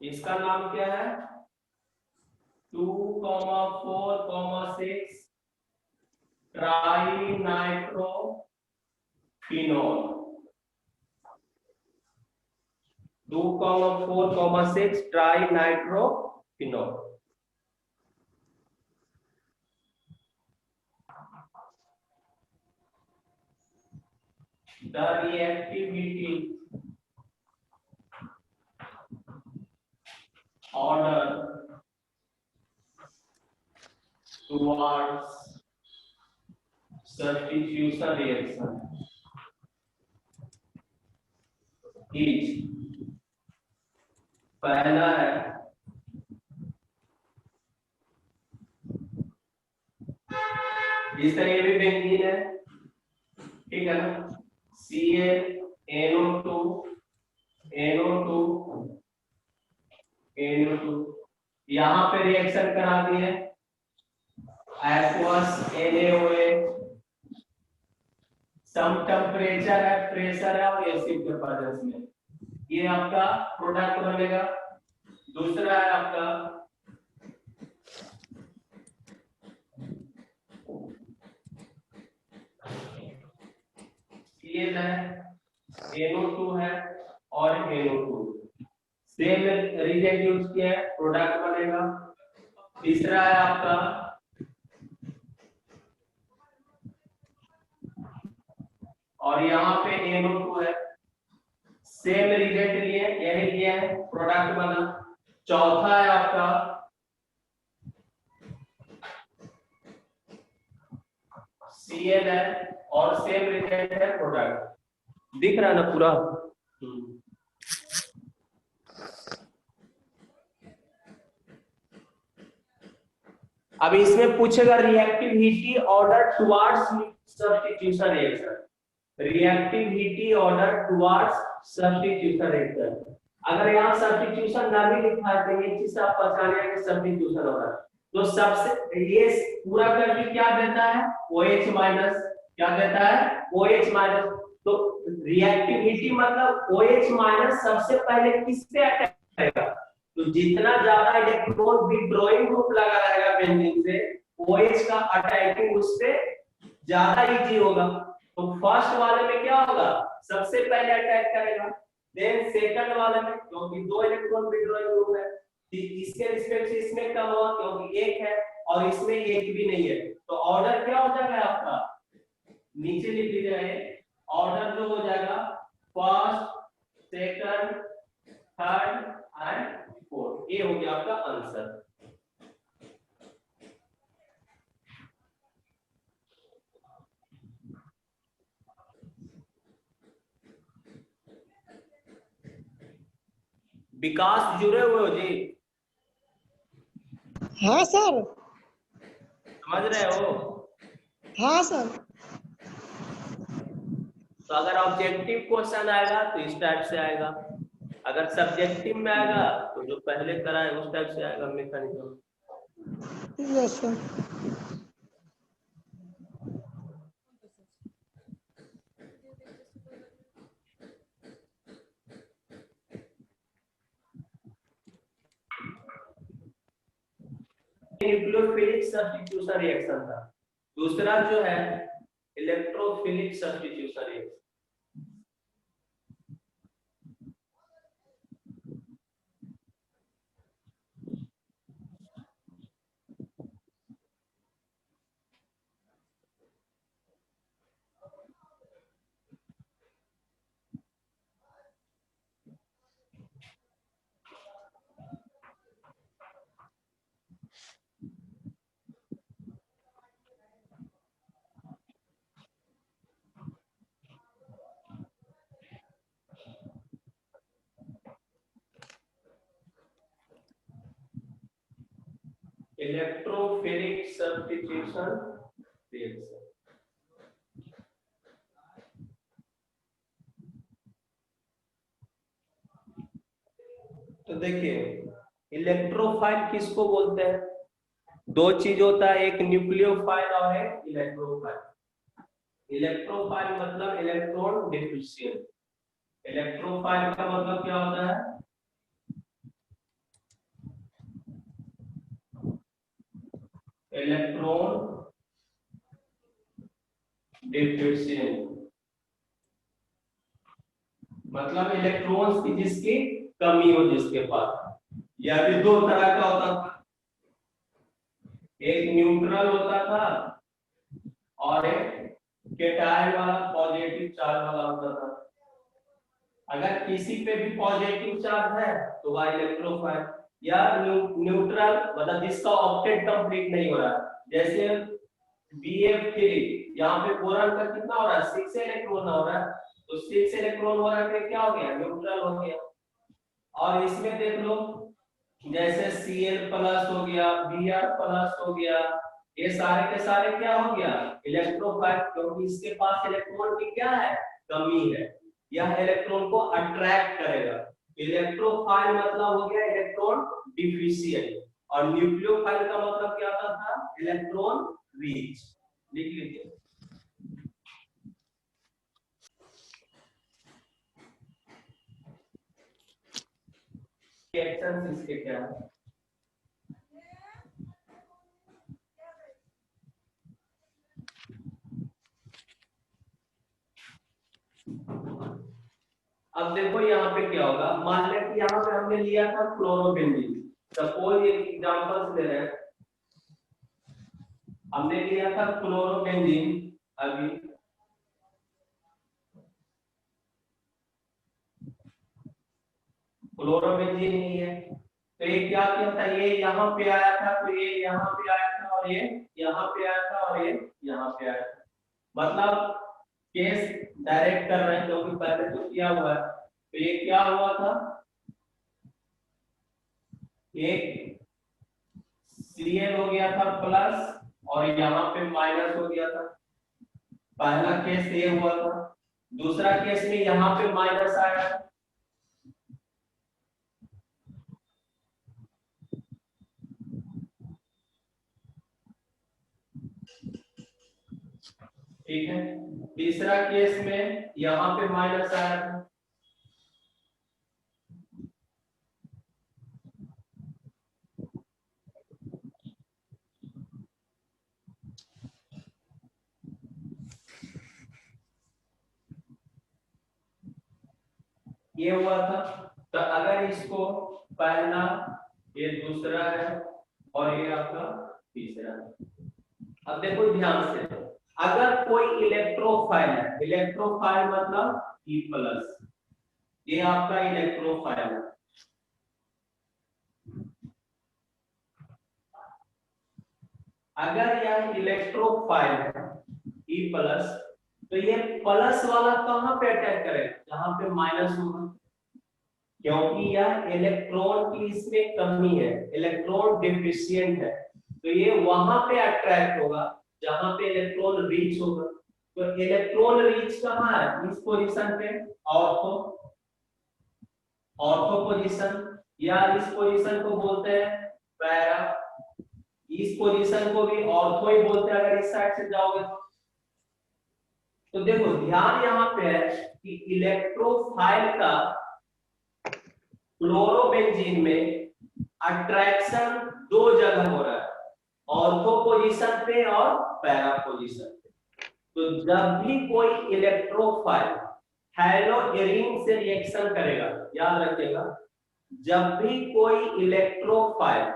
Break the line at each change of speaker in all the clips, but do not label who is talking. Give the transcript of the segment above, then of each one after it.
इसका नाम क्या है? 2,4,6 trinitrophenol. 2,4,6 trinitrophenol. The reactivity order towards substitution reaction is, पहला है जिस तरह ये भी बेंजीन है, ठीक है ना, CnNO2 NO2 NO2, यहां पे रिएक्शन करा दिए aqueous NaOH, सम टेम्परेचर है, प्रेशर है और एसिड के प्रेजेंस में ये आपका प्रोडक्ट बनेगा। दूसरा है आपका CN है, NO2 है और NO2, सेम रिएजेंट यूज किया है, प्रोडक्ट बनेगा। तीसरा है आपका और यहाँ पे NO2 है, सेम रिएजेंट लिए, यही लिया है, प्रोडक्ट बना। चौथा है आपका CN है और सेम रिएजेंट है, प्रोडक्ट। दिख रहा है ना पूरा? अब इसमें पूछेगा reactivity order towards substitution reaction. Reactivity order towards substitution reaction, अगर यहाँ सब्स्टिट्यूशन ना भी लिखा है तो ये चीज आप पहचाने कि सब्स्टिट्यूशन ऑर्डर, तो सबसे ये पूरा करके क्या देता है? OH minus. क्या देता है? OH minus. तो रिएक्टिविटी मतलब OH माइनस सबसे पहले किस पे अटैक करेगा? तो जितना ज्यादा इलेक्ट्रॉन विथड्रॉइंग ग्रुप लगा रहेगा बेंजीन से, OH का अटैकिंग उस पे ज्यादा इजी होगा। तो फर्स्ट वाले में क्या होगा? सबसे पहले अटैक करेगा, देन सेकंड वाले में, क्योंकि 2 इलेक्ट्रॉन विथड्रॉइंग ग्रुप है, इसके रिस्पेक्ट से इसमें कम हुआ क्योंकि 1 है और इसमें 1 भी नहीं है। तो ऑर्डर क्या हो जाएगा आपका? नीचे लिख लीजिए, ऑर्डर जो हो जाएगा first, second, third and fourth. ये हो गया आपका आंसर। विकास जुड़े हुए हो जी?
हाँ सर।
समझ रहे हो?
हाँ सर।
तो अगर ऑब्जेक्टिव क्वेश्चन आएगा तो इस टाइप से आएगा, अगर सब्जेक्टिव में आएगा तो जो पहले कराए उस टाइप से आएगा mechanism.
Yes sir.
Nucleophilic substitution reaction था। दूसरा जो है electrophilic substitution reaction. Electrophilic substitution reaction. तो देखिए इलेक्ट्रोफाइल किसको बोलते हैं? 2 चीज होता है, एक न्यूक्लियोफाइल और एक इलेक्ट्रोफाइल। इलेक्ट्रोफाइल मतलब इलेक्ट्रॉन डिफिशिएंट। इलेक्ट्रोफाइल का मतलब क्या होता है? इलेक्ट्रॉन डिफिशिएंट, मतलब इलेक्ट्रॉन्स की जिसकी कमी हो जिसके पास। यह भी दो तरह का होता था, एक न्यूट्रल होता था और एक कैटायन वाला पॉजिटिव चार्ज वाला होता था। अगर किसी पे भी पॉजिटिव चार्ज है तो वह इलेक्ट्रोफाइल, या न्यूट्रल मतलब जिसका ऑक्टेट कंप्लीट नहीं हो रहा, जैसे BF3 यहाँ पे बोरॉन का कितना हो रहा है, 6 इलेक्ट्रॉन हो रहा है, तो 6 इलेक्ट्रॉन हो रहा है, क्या हो गया, न्यूट्रल हो गया। और इसमें देख लो जैसे Cl प्लस हो गया, Br प्लस हो गया, ये सारे के सारे क्या हो गया, इलेक्ट्रोफाइल, क्योंकि इसके पास इलेक्ट्रॉन की क्या है, कमी है। यह इलेक्ट्रॉन को अट्रैक्ट करेगा। इलेक्ट्रोफाइल मतलब हो गया इलेक्ट्रॉन डिफिशिएंट, और न्यूक्लियोफाइल का मतलब क्या होता था, इलेक्ट्रॉन रिच। लिख लीजिए। रिएक्शन इसके क्या है, अब देखो यहाँ पे क्या होगा, मान लें कि यहाँ पे हमने लिया था क्लोरोबेंजीन, सपोज ये एग्जांपल्स ले रहे हैं, हमने लिया था क्लोरोबेंजीन, अभी क्लोरोबेंजीन नहीं है, तो ये क्या किया था, ये यहाँ पे आया था, तो ये यहाँ पे आया था, और ये यहाँ पे आया था, और ये यहाँ पे आया था। मतलब केस डायरेक्ट कर रहे हैं क्योंकि पहले तो किया हुआ है। तो ये क्या हुआ था, एक Cl हो गया था प्लस, और यहाँ पे माइनस हो गया था। पहला केस ये हुआ था, दूसरा केस में यहाँ पे माइनस आया, ठीक है। तीसरा केस में यहाँ पे माइनस आया था, ये हुआ था। तो अगर इसको पहला, ये दूसरा है, और ये आपका तीसरा है। अब देखो ध्यान से, अगर कोई इलेक्ट्रोफाइल है, इलेक्ट्रोफाइल मतलब E+, ये आपका इलेक्ट्रोफाइल है। अगर यह इलेक्ट्रोफाइल है E+, तो ये प्लस वाला कहां पे अटैक करेगा, जहां पे माइनस होगा, क्योंकि यह इलेक्ट्रॉन की इसमें कमी है, इलेक्ट्रॉन डिफिशिएंट है, तो ये वहां पे अट्रैक्ट होगा जहां पे इलेक्ट्रॉन रीच होगा। तो इलेक्ट्रॉन रीच कहां है, इस पोजीशन पे, ऑर्थो, ऑर्थो पोजीशन, या इस पोजीशन को बोलते हैं पैरा, इस पोजीशन को भी ऑर्थो ही बोलते हैं अगर इस साइड से जाओगे तो देखो ध्यान यहाँ पे है कि इलेक्ट्रोफाइल का क्लोरोबेंजीन में अट्रैक्शन दो जगह हो रहा है, ऑर्थो पोजीशन पे और पैरा पोजीशन पे। तो जब भी कोई इलेक्ट्रोफाइल हैलोजेन से रिएक्शन करेगा, याद रखिएगा, जब भी कोई इलेक्ट्रोफाइल,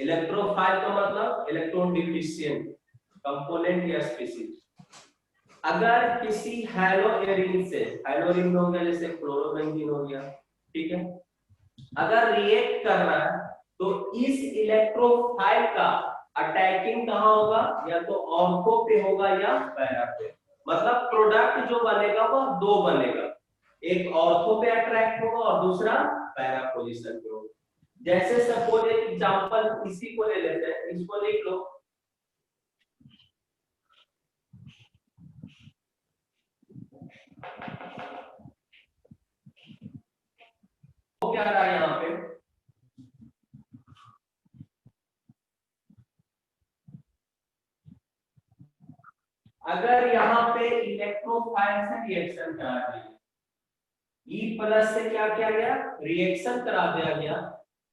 इलेक्ट्रोफाइल का मतलब इलेक्ट्रॉन डिफिशिएंट कंपोनेंट या स्पीशीज, अगर किसी हैलोजेन से, हैलोजेन हो गया जैसे क्लोरोबेंजीन हो गया, ठीक है, अगर रिएक्ट कर रहा है तो इस इलेक्ट्रोफाइल का अटैकिंग कहां होगा, या तो ऑर्थो पे होगा या पैरा पे। मतलब प्रोडक्ट जो बनेगा वो दो बनेगा, एक ऑर्थो पे अट्रैक्ट होगा और दूसरा पैरा पोजीशन पे होगा। जैसे सपोज एक एग्जांपल इसी को ले लेते हैं, इसको लिख लो, क्या रहा है यहाँ पे, अगर यहाँ पे इलेक्ट्रोफाइल से रिएक्शन करा दिया, E+ से क्या किया गया, रिएक्शन करा दिया गया,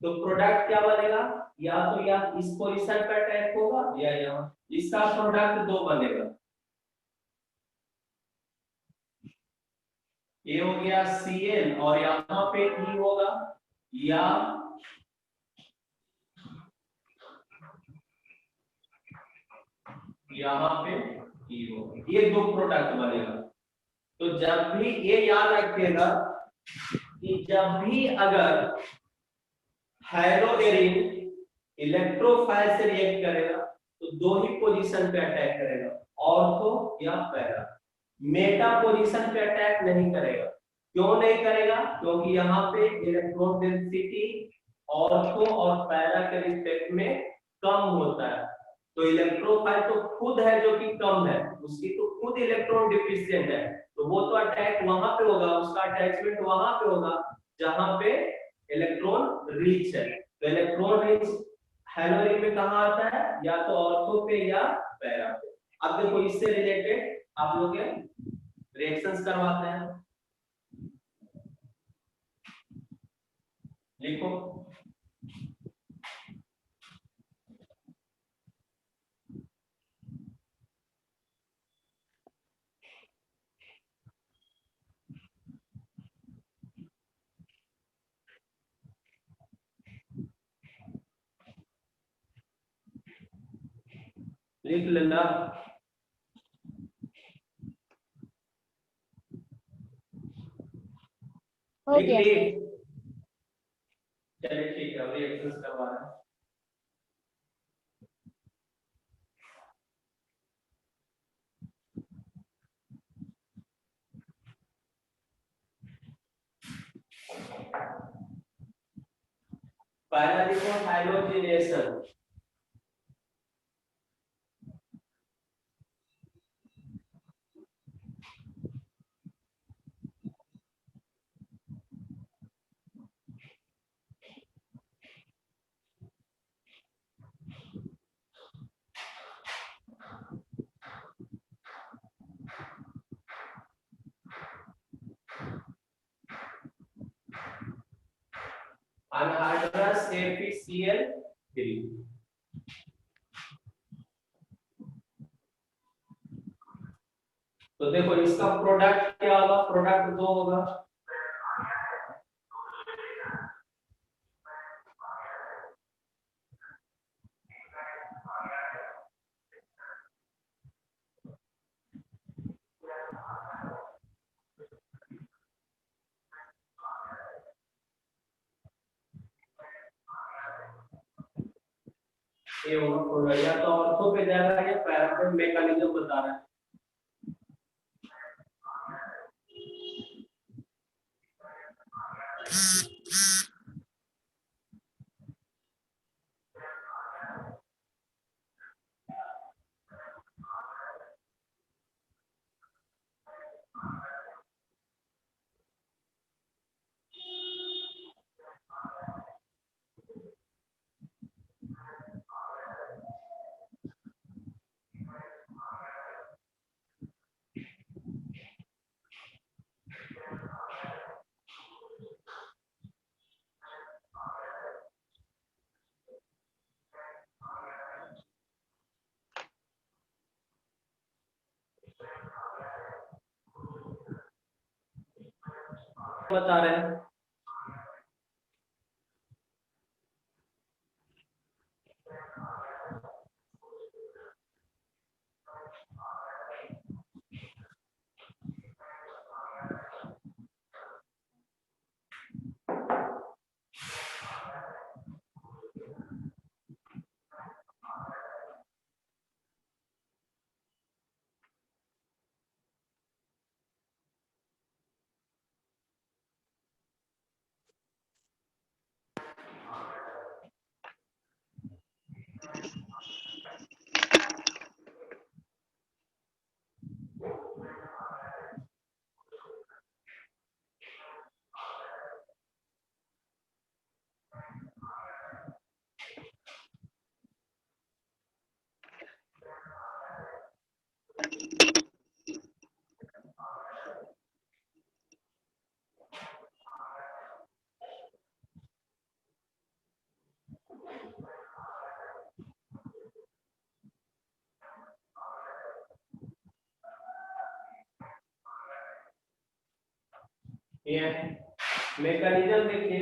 तो प्रोडक्ट क्या बनेगा, या तो या इस पोजीशन पे अटैक होगा या यहाँ, इसका प्रोडक्ट दो बनेगा। ये हो गया Cl और यहाँ पे E होगा, या यहाँ पे E होगा, ये दो प्रोडक्ट बनेगा। तो जब भी ये याद रखिएगा कि जब भी अगर हाइड्रोजन इलेक्ट्रोफाइल से रिएक्ट करेगा तो दो ही पोजीशन पे अटैक करेगा, ऑर्थो या पैरा। मेटा पोजीशन पे अटैक नहीं करेगा। क्यों नहीं करेगा? क्योंकि यहाँ पे इलेक्ट्रॉन डेंसिटी ऑर्थो और पैरा के रिस्पेक्ट में कम होता है। तो इलेक्ट्रोफाइल तो खुद है जो कि कम है, उसकी तो खुद इलेक्ट्रॉन डिफिशिएंट है, तो वो तो अटैक वहां पे होगा, उसका अटैचमेंट वहां पे होगा जहां पे इलेक्ट्रॉन रिच है। तो इलेक्ट्रॉन रिच हेलोरिन में कहां आता है, या तो ऑर्थो पे या पैरा पे। अब देखो इससे रिलेटेड आप लोग रिएक्शंस करवाते हैं, लिखो। लिख लेना।
हो
लिख
गया
ली?
सर।
चलिए ठीक है, रिएक्शंस करवा रहे हैं। पहला देखो हाइड्रोजनेशन। Anhydrous ApCl3। तो देखो इसका प्रोडक्ट क्या होगा, प्रोडक्ट दो होगा। ये होगा प्रोडक्ट, या तो ऑर्थो पे जाएगा या पैरा पे, मैकेनिज्म बता रहा है। बता रहे हैं। ये मैकेनिज्म देखिए,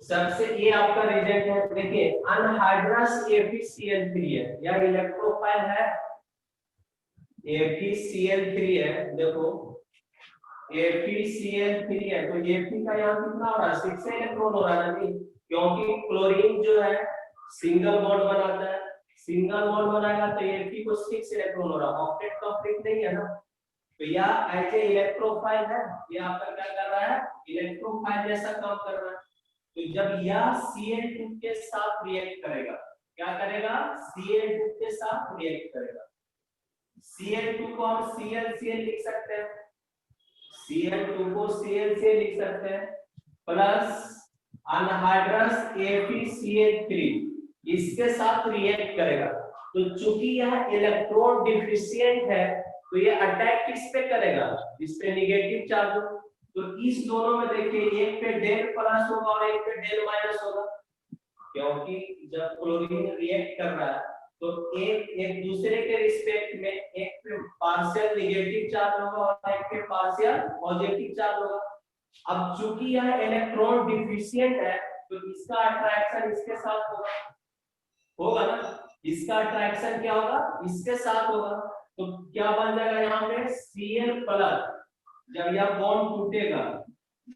सबसे ये आपका रिजेक्ट है, देखिए अनहाइड्रस AgCl3 है, या इलेक्ट्रोफाइल है AgCl3 है, देखो AgCl3 है, तो Ap का यहाँ कितना हो रहा है, 6 इलेक्ट्रॉन हो रहा है नहीं, क्योंकि क्लोरीन जो है सिंगल बॉन्ड बनाता है, सिंगल बॉन्ड बनाएगा तो Ap को 6 इलेक्ट्रॉन हो रहा है, ऑक्टेट कंप्लीट नहीं है ना, तो यह एज ए इलेक्ट्रोफाइल है, ये आपका क्या कर रहा है, इलेक्ट्रोफाइल जैसा काम कर रहा है। तो जब यह Cl2 के साथ रिएक्ट करेगा, क्या करेगा, Cl2 के साथ रिएक्ट करेगा, Cl2 को हम ClCl लिख सकते हैं, Cl2 को ClCl लिख सकते हैं, प्लस अनहाइड्रस AgCl3 इसके साथ रिएक्ट करेगा, तो चूंकि यह इलेक्ट्रॉन डिफिशिएंट है तो ये अटैक किस पे करेगा, इस पे नेगेटिव चार्ज, तो इस दोनों में देखिए एक पे डेल प्लस होगा और एक पे डेल माइनस होगा, क्योंकि जब क्लोरीन रिएक्ट कर रहा है तो एक एक दूसरे के रिस्पेक्ट में एक पे पार्शियल नेगेटिव चार्ज होगा और एक पे पार्शियल पॉजिटिव चार्ज होगा। अब चूंकि यह इलेक्ट्रॉन डिफिशिएंट है तो इसका अट्रैक्शन इसके साथ होगा ना, इसका अट्रैक्शन क्या होगा, इसके साथ होगा, तो क्या बन जाएगा यहाँ पे Cl प्लस, जब यह बॉन्ड टूटेगा,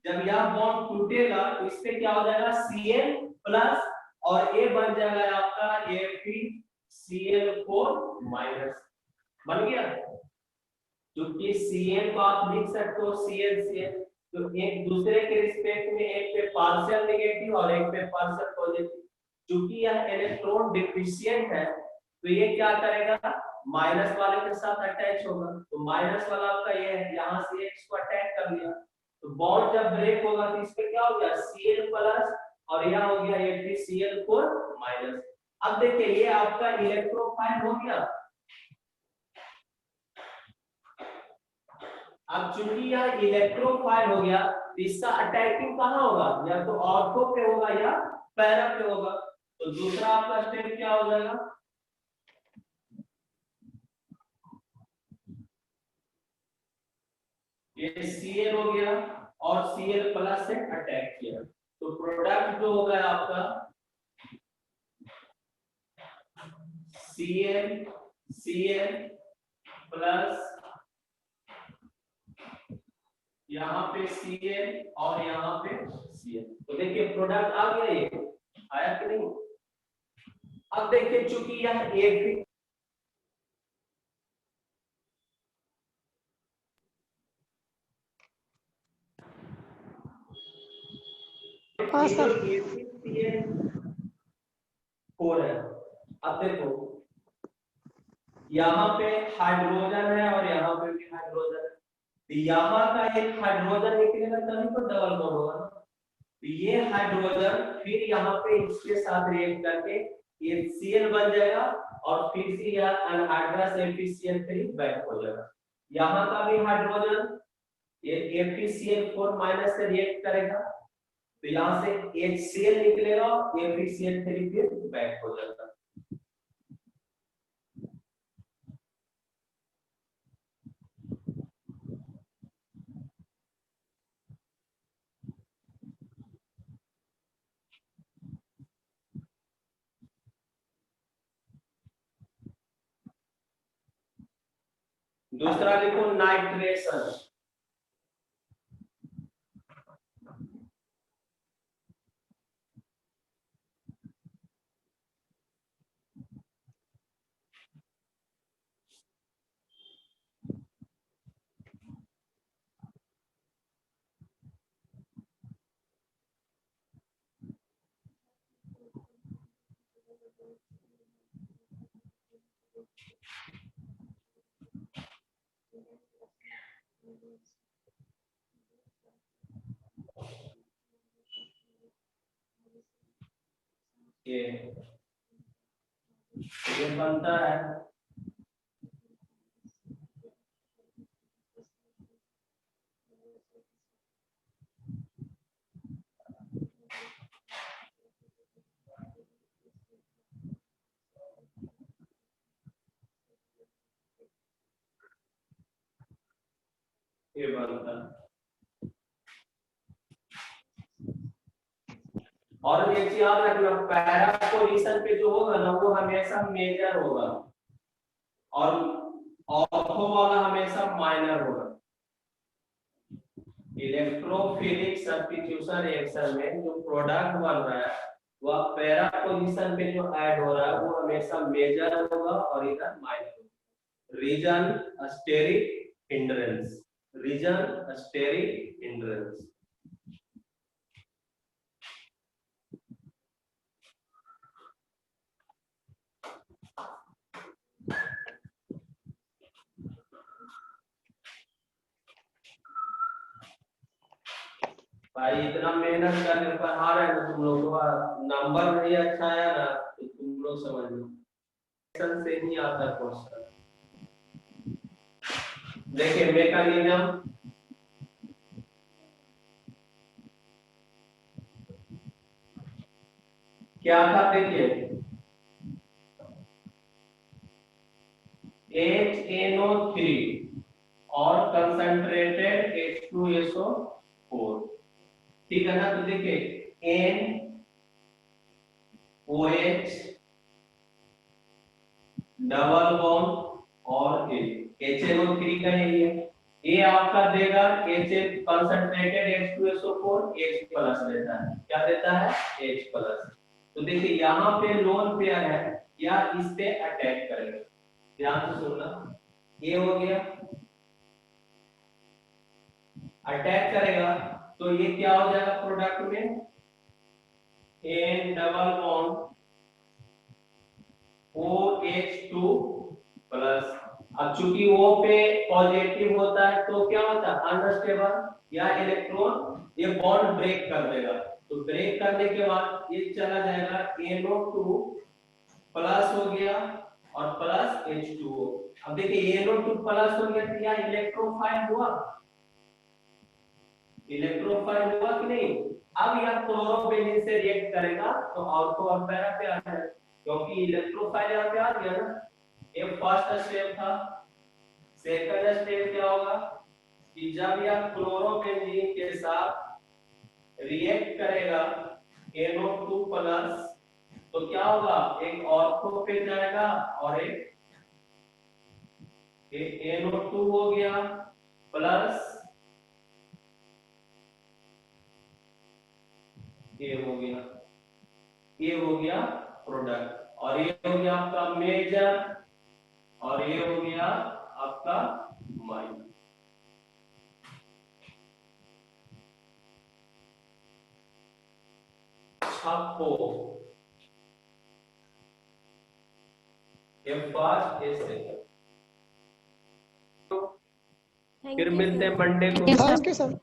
जब यह बॉन्ड टूटेगा तो इस पे क्या हो जाएगा Cl प्लस, और ये बन जाएगा आपका AgCl4 माइनस, बन गया, क्योंकि Cl को आप लिख सकते हो ClCl, तो एक दूसरे के रिस्पेक्ट में एक पे पार्शियल नेगेटिव और एक पे पार्शियल पॉजिटिव, क्योंकि यह इलेक्ट्रॉन डिफिशिएंट है तो ये क्या करेगा, माइनस वाले के साथ अटैच होगा, तो माइनस वाला आपका ये है, यहाँ से इसको अटैक कर लिया, तो बॉन्ड जब ब्रेक होगा तो इस पे क्या हो गया Cl प्लस और यह हो गया AgCl4 माइनस। अब देखिए ये आपका इलेक्ट्रोफाइल हो गया, अब चूंकि यह इलेक्ट्रोफाइल हो गया तो इसका अटैकिंग कहाँ होगा, या तो ऑर्थो पे होगा या पैरा पे होगा, तो दूसरा आपका स्टेप क्या हो जाएगा, ये Cl हो गया और Cl प्लस से अटैक किया, तो प्रोडक्ट जो होगा आपका Cl प्लस, यहाँ पे Cl और यहाँ पे Cl, तो देखिए प्रोडक्ट आ गया, ये आया कि नहीं। अब देखिए चूंकि यह एक
हाँ सर।
फोर है, अब देखो यहाँ पे हाइड्रोजन है और यहाँ पे भी हाइड्रोजन है, तो यहाँ का एक हाइड्रोजन निकलेगा तभी तो डबल बॉन्ड होगा ना, तो ये हाइड्रोजन फिर यहाँ पे इसके साथ रिएक्ट करके ये Cl बन जाएगा और फिर से यह अनहाइड्रस AgCl3 बैक हो जाएगा, यहाँ का भी हाइड्रोजन ये AgCl4 माइनस से रिएक्ट करेगा तो यहाँ से HCl निकलेगा और AgCl3 फिर बैक हो जाएगा। दूसरा लिखो नाइट्रेशन, ये बनता है ये बनता है और एक चीज याद रखना, पैरा पोजीशन पे जो होगा ना वो हमेशा मेजर होगा और ऑर्थो वाला हमेशा माइनर होगा। इलेक्ट्रोफिलिक सब्स्टिट्यूशन रिएक्शन में जो प्रोडक्ट बन रहा है वह पैरा पोजीशन पे जो ऐड हो रहा है वो हमेशा मेजर होगा और इधर माइनर होगा। Reason steric hindrance, reason steric hindrance. भाई इतना मेहनत करके पढ़ा रहे हैं ना तुम लोग को, नंबर नहीं अच्छा आया ना तो तुम लोग समझ लो से ही आता क्वेश्चन। देखिए मैकेनिज्म, क्या था देखिए, HNO3 और कंसंट्रेटेड H2SO4, ठीक है ना। तो देखिए NOH डबल बॉन्ड और HNO3 का यही है, ये आपका देगा HN concentrated H2SO4 H plus देता है, क्या देता है H प्लस। तो देखिए यहाँ पे लोन पेयर है या इस पे अटैक करेगा, ध्यान से सुनना, ये हो गया अटैक करेगा तो ये क्या हो जाएगा प्रोडक्ट में N double bond OH2 plus. अब चूंकि वो पे पॉजिटिव होता है तो क्या होता है अनस्टेबल या इलेक्ट्रॉन ये बॉन्ड ब्रेक कर देगा, तो ब्रेक करने के बाद ये चला जाएगा NO2 प्लस हो गया और प्लस H2O। अब देखिए NO2 प्लस हो गया तो यहाँ इलेक्ट्रोफाइल हुआ, इलेक्ट्रोफाइल हुआ कि नहीं। अब यह क्लोरोबेनिन से रिएक्ट करेगा तो ऑर्थो और पैरा पे आ जाएगा, क्योंकि इलेक्ट्रोफाइल यहाँ पे आ गया ना। ये फर्स्ट स्टेप था। सेकंड स्टेप क्या होगा कि जब यह क्लोरोबेंजीन के साथ रिएक्ट करेगा NO2 प्लस तो क्या होगा, एक ऑर्थो पे जाएगा और एक NO2 हो गया प्लस ये हो गया प्रोडक्ट, और ये हो गया आपका मेजर और ये हो गया आपका माइनर। छप्पो ये फर्स्ट ये सेकंड। फिर मिलते हैं मंडे को।
Thank you sir.